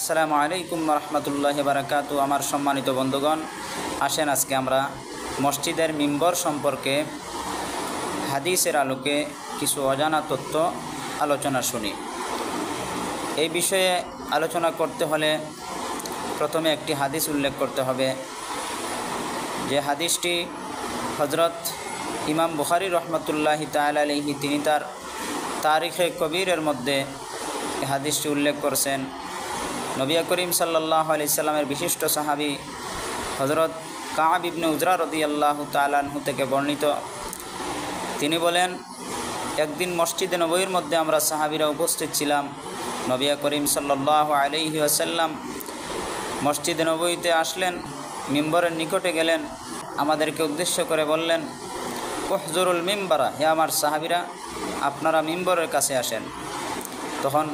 আসসালামু আলাইকুম রহমতুল্লাহি বারাকাতু। আমার সম্মানিত বন্ধুগণ, আসেন আজকে আমরা মসজিদের মিম্বর সম্পর্কে হাদিসের আলোকে কিছু অজানা তথ্য আলোচনা শুনি। এই বিষয়ে আলোচনা করতে হলে প্রথমে একটি হাদিস উল্লেখ করতে হবে, যে হাদিসটি হজরত ইমাম বুখারী রহমতুল্লাহি তাআলা আলাইহি তিনি তার তারিখে কবিরের মধ্যে এই হাদিসটি উল্লেখ করেছেন। নবী করিম সাল্লাল্লাহু আলাইহি সাল্লামের বিশিষ্ট সাহাবী হযরত কাব ইবনে উজরা রাদিয়াল্লাহু তাআলা আনহু থেকে বর্ণিত, তিনি বলেন, একদিন মসজিদে নববীর মধ্যে আমরা সাহাবীরা উপস্থিত ছিলাম। নবী করিম সাল্লাল্লাহু আলাইহি ওয়াসাল্লাম মসজিদে নববীতে আসলেন, মিম্বরের নিকটে গেলেন, আমাদেরকে উদ্দেশ্য করে বললেন, উহজুরুল মিম্বারা, হে আমার সাহাবীরা, আপনারা মিম্বরের কাছে আসেন। তখন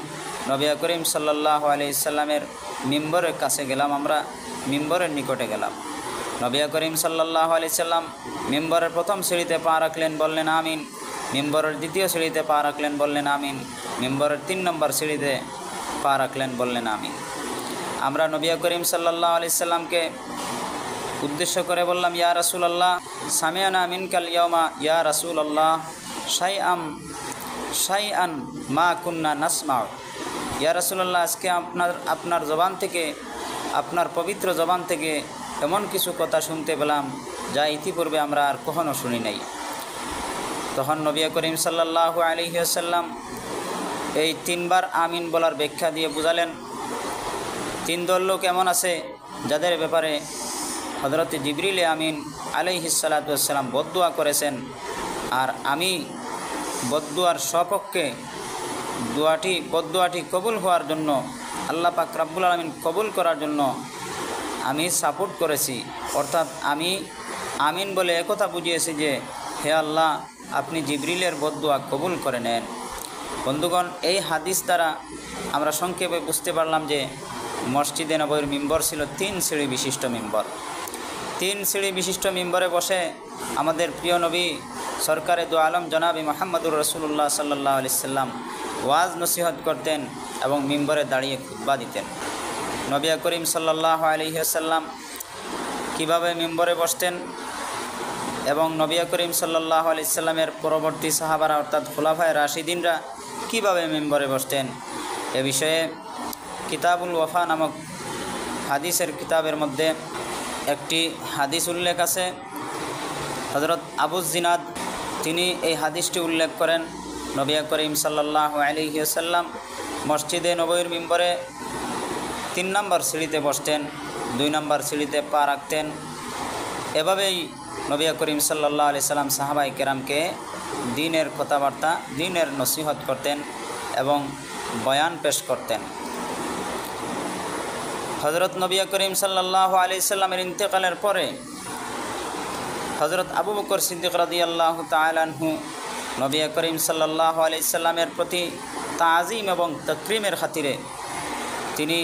নবী করিম সাল্লাল্লাহু আলাইহি সাল্লামের মিম্বরের কাছে গেলাম, আমরা মিম্বরের নিকটে গেলাম। নবী করিম সাল্লাল্লাহু আলাইহি সাল্লাম মিম্বরের প্রথম সিঁড়িতে পা রাখলেন, বললেন আমিন। মিম্বরের দ্বিতীয় সিঁড়িতে পা রাখলেন, বললেন আমিন। মিম্বরের 3 নম্বর সিঁড়িতে পা রাখলেন, বললেন আমিন। আমরা নবী করিম সাল্লাল্লাহু আলাইহি সাল্লামকে উদ্দেশ্য করে বললাম, ইয়া রাসূলুল্লাহ, সামিআনা মিনকাল ইয়াওমা ইয়া রাসূলুল্লাহ শাইআন মা কুন্না নাসমাউ। ইয়া রাসূলুল্লাহ, আজকে আপনার জবান থেকে, আপনার পবিত্র জবান থেকে এমন কিছু কথা শুনতে পেলাম যা ইতিপূর্বে আমরা আর কখনো শুনি নাই। তখন নবী করিম সাল্লাল্লাহু আলাইহি ওয়াসাল্লাম এই 3 বার আমিন বলার ব্যাখ্যা দিয়ে বুঝালেন, 3 দল লোক এমন আছে যাদের ব্যাপারে হযরত জিবরিল আমিন আলাইহিস সালাতু ওয়াস সালাম বদদুয়া করেছেন, আর আমি বদদুয়ার সপক্ষে বদদুয়াটি কবুল হওয়ার জন্য, আল্লাহ পাক রব্বুল আলামিন কবুল করার জন্য আমি সাপোর্ট করেছি। অর্থাৎ আমি আমিন বলে একথা বুঝিয়েছি যে, হে আল্লাহ, আপনি জিবরিলের বদদুয়া কবুল করে নেন। বন্ধুগণ, এই হাদিস দ্বারা আমরা সংক্ষেপে বুঝতে পারলাম যে মসজিদে নববীর মিম্বর ছিল 3 সিঁড়ি বিশিষ্ট মিম্বর। 3 সিঁড়ি বিশিষ্ট মিম্বরে বসে আমাদের প্রিয় নবী সরকারে দু আলম জনাবি মুহাম্মদুর রাসূলুল্লাহ সাল্লাল্লাহু আলাইহি সাল্লাম ওয়াজ নসিহত করতেন এবং মিম্বরে দাঁড়িয়ে খুতবা দিতেন। নবী করিম সাল্লাল্লাহু আলাইহি সাল্লাম কীভাবে মিম্বরে বসতেন এবং নবী করিম সাল্লাল্লাহু আলাইহি সাল্লামের পরবর্তী সাহাবারা অর্থাৎ খুলাফায়ে রাশিদিনরা কীভাবে মিম্বরে বসতেন, এ বিষয়ে কিতাবুল ওয়াফা নামক হাদিসের কিতাবের মধ্যে একটি হাদিস উল্লেখ আছে। হযরত আবু জিনাদ তিনি এই হাদিসটি উল্লেখ করেন, নবী করিম সাল্লাল্লাহু আলাইহি ওয়াসাল্লাম মসজিদে নববীর মিম্বরে 3 নম্বর সিঁড়িতে বসতেন, 2 নম্বর সিঁড়িতে পা রাখতেন। এভাবেই নবী করিম সাল্লাল্লাহু আলাইহি সাল্লাম সাহাবায়ে কেরামকে দ্বীনের কথাবার্তা, দ্বীনের নসিহত করতেন এবং বয়ান পেশ করতেন। হযরত নবী করিম সাল্লাল্লাহু আলাইহি সাল্লামের ইন্তেকালের পরে হযরত আবু বকর সিদ্দিক রাদিয়াল্লাহু তাআলা আনহু নবী করিম সাল্লাল্লাহু আলাইহি সাল্লামের প্রতি তাজিম এবং তাকরীমের খাতিরে তিনি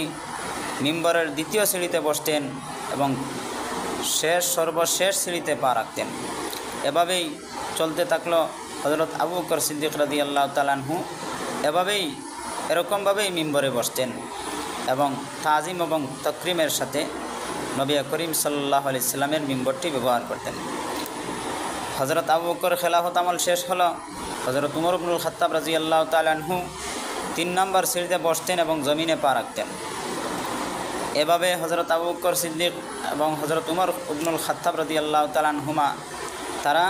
মিম্বরের 2য় সিঁড়িতে বসতেন এবং সর্বশেষ সিঁড়িতে পা রাখতেন। এভাবেই চলতে থাকলো। হযরত আবু বকর সিদ্দিক রাদিয়াল্লাহু তাআলা আনহু এরকমভাবেই মিম্বরে বসতেন এবং তাজিম এবং তাকরীমের সাথে নবী করিম সাল্লাল্লাহু আলাইহি সাল্লামের মিম্বরটি ব্যবহার করতেন। হযরত আবু বকর খেলাফত আমল শেষ হলো, হযরত উমর ইবনুল খাত্তাব রাদিয়াল্লাহু তাআলা আনহু 3 নম্বর সিঁড়িতে বসতেন এবং জমিনে পা রাখতেন। এভাবে হযরত আবু বকর সিদ্দিক এবং হযরত উমর ইবনুল খাত্তাব রাদিয়াল্লাহু তাআলা আনহুমা তারা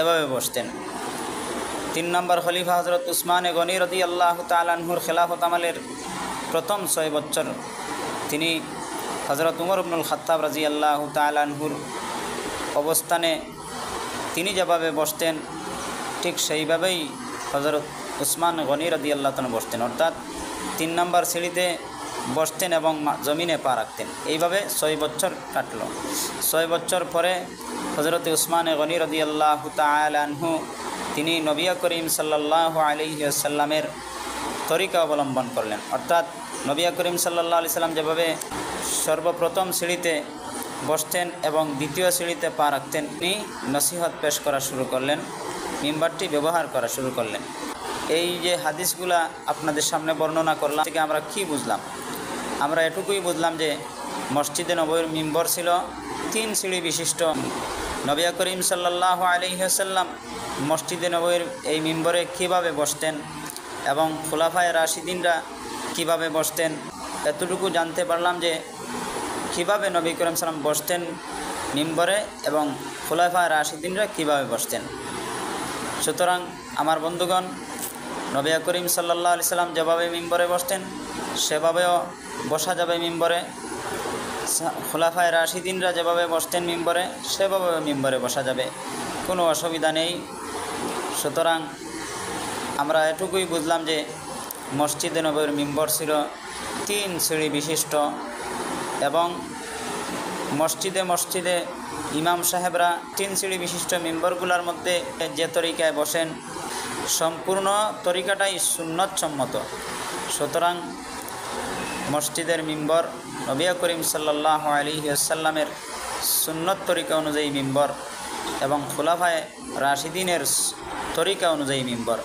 এভাবে বসতেন। 3 নম্বর খলিফা হযরত উসমান গনি রাদিয়াল্লাহু তাআলা আনহুর খেলাফত আমলের প্রথম 6 বছর তিনি হযরত উমর ইবনুল খাত্তাব রাদিয়াল্লাহু তাআলা আনহুর অবস্থানে তিনি যেভাবে বসতেন ঠিক সেইভাবেই হযরত উসমান গনি রাদিয়াল্লাহু তাআলা বসতেন, অর্থাৎ 3 নম্বর সিঁড়িতে বসতেন এবং জমিনে পা রাখতেন। এইভাবে 6 বছর কাটল। 6 বছর পরে হযরত উসমান গনি রাদিয়াল্লাহু তাআলা আনহু তিনি নবী করিম সাল্লাল্লাহু আলাইহি ওয়াসাল্লামের তরিকা অবলম্বন করলেন, অর্থাৎ নবী করিম সাল্লাল্লাহু আলাইহি সাল্লাম যেভাবে সর্বপ্রথম সিঁড়িতে বসতেন এবং 2য় সিঁড়িতে পা রাখতেন, তিনি নসিহত পেশ করা শুরু করলেন, মিম্বরটি ব্যবহার করা শুরু করলেন। এই যে হাদিসগুলা আপনাদের সামনে বর্ণনা করলাম থেকে আমরা কি বুঝলাম? আমরা এটুকুই বুঝলাম যে মসজিদে নববীর মিম্বর ছিল 3 সিঁড়ি বিশিষ্ট। নবী করিম সাল্লাল্লাহু আলাইহি ওয়াসাল্লাম মসজিদে নববীর এই মিম্বরে কীভাবে বসতেন এবং খুলাফায়ে রাশিদিনরা কীভাবে বসতেন, এতটুকু জানতে পারলাম যে কীভাবে নবী করিম সাল্লাম বসতেন মিম্বরে এবং খুলাফায়ে রাশিদিনরা কীভাবে বসতেন। সুতরাং আমার বন্ধুগণ, নবী করিম সাল্লাল্লাহু আলাইহি সাল্লাম যেভাবে মিম্বরে বসতেন সেভাবেও বসা যাবে মিম্বরে। খুলাফায়ে রাশিদিনরা যেভাবে বসতেন মিম্বরে সেভাবে মিম্বরে বসা যাবে, কোনো অসুবিধা নেই। সুতরাং আমরা এটুকুই বুঝলাম যে মসজিদে নববীর মিম্বর ছিল 3 সিঁড়ি বিশিষ্ট এবং মসজিদে ইমাম সাহেবরা 3 সিঁড়ি বিশিষ্ট মিম্বরগুলোর মধ্যে যে তরিকায় বসেন সম্পূর্ণ তরিকাটাই সুন্নতসম্মত। সুতরাং মসজিদের মিম্বর নবী করিম সাল্লাল্লাহু আলাইহি ওয়াসাল্লামের সুন্নত তরিকা অনুযায়ী মিম্বর এবং খুলাফায়ে রাশিদিনের তরিকা অনুযায়ী মিম্বর।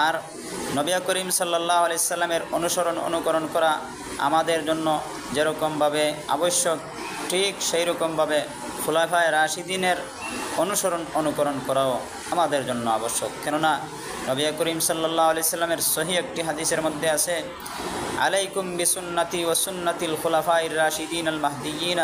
আর নবী করিম সাল্লাল্লাহু আলাইহি ওয়াসাল্লামের অনুকরণ করা আমাদের জন্য যেরকমভাবে আবশ্যক, ঠিক সেই রকমভাবে খুলাফায়ে রাশিদিনের অনুকরণ করাও আমাদের জন্য আবশ্যক। কেননা নবী করিম সাল্লাল্লাহু আলাইহি ওয়াসাল্লামের সহিহ একটি হাদিসের মধ্যে আছে, আলাইকুম বিসুন্নতি ওয়া সুন্নাতিল খুলাফাইর রাশিদিন আল মাহদিয়িন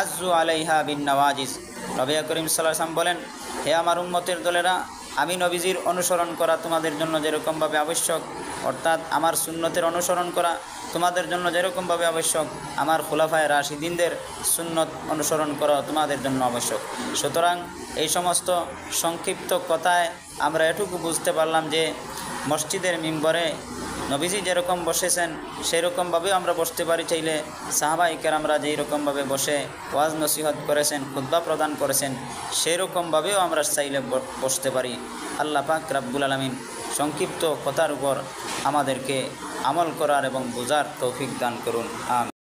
আযু আলাইহা বিন নওয়াজিজ। নবী করিম সাল্লাল্লাহু আলাইহি ওয়াসাল্লাম বলেন, হে আমার উম্মতের দলেরা, আমি নবীজির অনুসরণ করা তোমাদের জন্য যেরকমভাবে আবশ্যক, অর্থাৎ আমার সুন্নতের অনুসরণ করা তোমাদের জন্য যেরকমভাবে আবশ্যক, আমার খুলাফায়ে রাশিদিনদের সুন্নত অনুসরণ করা তোমাদের জন্য আবশ্যক। সুতরাং এই সমস্ত সংক্ষিপ্ত কথায় আমরা এটুকু বুঝতে পারলাম যে মসজিদের মিম্বরে নবীজি যেরকম বসেছেন সেই রকমভাবেও আমরা বসতে পারি। চাইলে সাহাবায়ে কেরামরা যেই রকমভাবে বসে ওয়াজ নসিহত করেছেন, খুতবা প্রদান করেছেন, সেই রকমভাবেও আমরা চাইলে বসতে পারি। আল্লাহ পাক রব্বুল আলামিন সংক্ষিপ্ত কথার উপর আমাদেরকে আমল করার এবং বোঝার তৌফিক দান করুন। আমিন।